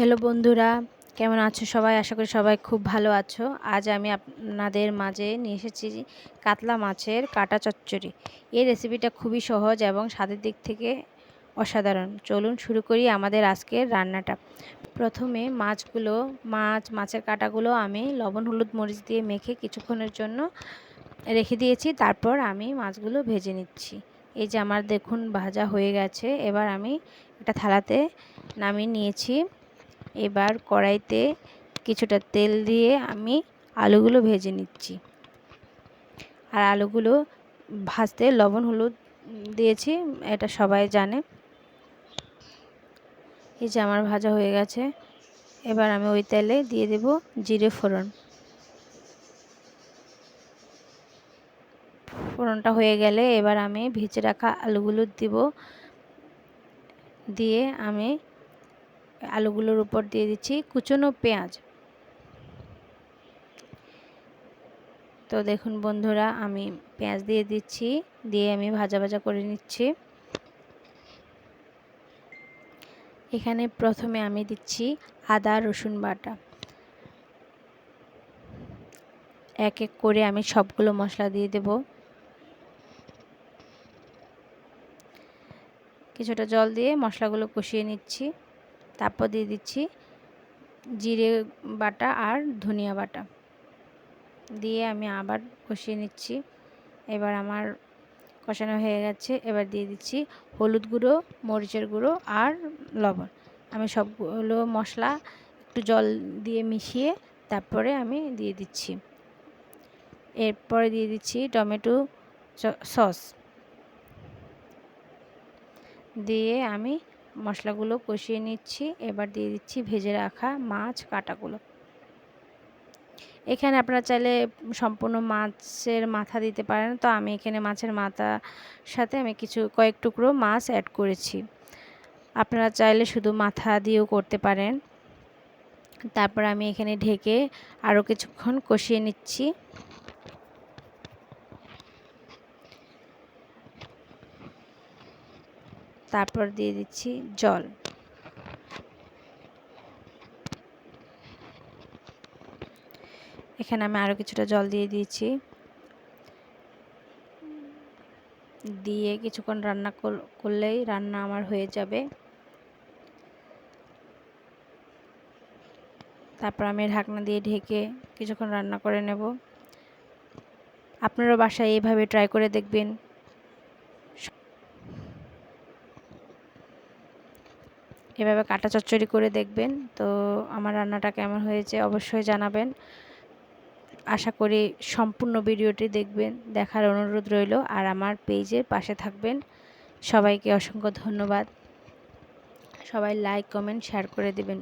Hello বন্ধুরা, কেমন আছো সবাই? আশা করি সবাই খুব ভালো আছো। আজ আমি আপনাদের মাঝে নিয়ে এসেছি কাতলা মাছের কাটা চচ্চড়ি। এই রেসিপিটা খুবই সহজ এবং স্বাদের দিক থেকে অসাধারণ। চলুন শুরু করি আমাদের আজকের রান্নাটা। প্রথমে মাছের কাটাগুলো আমি লবণ হলুদ মরিচ দিয়ে মেখে কিছুক্ষণের জন্য রেখে দিয়েছি। তারপর আমি মাছগুলো ভেজে নিচ্ছি। এই যে আমার দেখুন ভাজা হয়ে গেছে। এবার আমি একটা থালাতে নামিয়ে নিয়েছি। এবার কড়াইতে কিছুটা তেল দিয়ে আমি আলুগুলো ভেজে নিচ্ছি। আর আলুগুলো ভাজতে লবণ হলুদ দিয়েছি, এটা সবাই জানে। এই যে আমার ভাজা হয়ে গেছে। এবার আমি ওই তেলে দিয়ে দেব জিরে ফোড়ন। ফোড়নটা হয়ে গেলে এবার আমি ভেজে রাখা আলুগুলো দিয়ে আমি আলুগুলোর উপর দিয়ে দিচ্ছি কুচনো পেঁয়াজ। তো দেখুন বন্ধুরা, আমি পেঁয়াজ দিয়ে দিচ্ছি, দিয়ে আমি ভাজা ভাজা করে নিচ্ছি। এখানে প্রথমে আমি দিচ্ছি আদা রসুন বাটা। এক এক করে আমি সবগুলো মশলা দিয়ে দেব। কিছুটা জল দিয়ে মশলাগুলো কষিয়ে নিচ্ছি। তারপর দিয়ে দিচ্ছি জিরে বাটা আর ধনিয়া বাটা দিয়ে আমি আবার কষিয়ে নিচ্ছি। এবার আমার কষানো হয়ে গেছে। এবার দিয়ে দিচ্ছি হলুদ গুঁড়ো, মরিচের গুঁড়ো আর লবণ। আমি সবগুলো মশলা একটু জল দিয়ে মিশিয়ে তারপরে আমি দিয়ে দিচ্ছি। এরপরে দিয়ে দিচ্ছি টমেটো সস দিয়ে আমি মশলাগুলো কষিয়ে নিচ্ছি। এবার দিয়ে দিচ্ছি ভেজে রাখা মাছ কাটাগুলো। এখানে আপনারা চাইলে সম্পূর্ণ মাছের মাথা দিতে পারেন, তো আমি এখানে মাছের মাথার সাথে আমি কয়েক টুকরো মাছ অ্যাড করেছি। আপনারা চাইলে শুধু মাথা দিয়েও করতে পারেন। তারপর আমি এখানে ঢেকে আরও কিছুক্ষণ কষিয়ে নিচ্ছি। তারপর দিয়ে দিচ্ছি জল। এখানে আমি আরও কিছুটা জল দিয়ে দিয়েছি। দিয়ে কিছুক্ষণ রান্না করলেই রান্না আমার হয়ে যাবে। তারপর আমি ঢাকনা দিয়ে ঢেকে কিছুক্ষণ রান্না করে নেব। আপনারা বাসায় এইভাবে ট্রাই করে দেখবেন। এভাবে কাটা চচ্চড়ি করে দেখবেন। তো আমার রান্নাটা কেমন হয়েছে অবশ্যই জানাবেন। আশা করি সম্পূর্ণ ভিডিওটি দেখবেন, দেখার অনুরোধ রইল। আর আমার পেজের পাশে থাকবেন। সবাইকে অসংখ্য ধন্যবাদ। সবাই লাইক কমেন্ট শেয়ার করে দেবেন।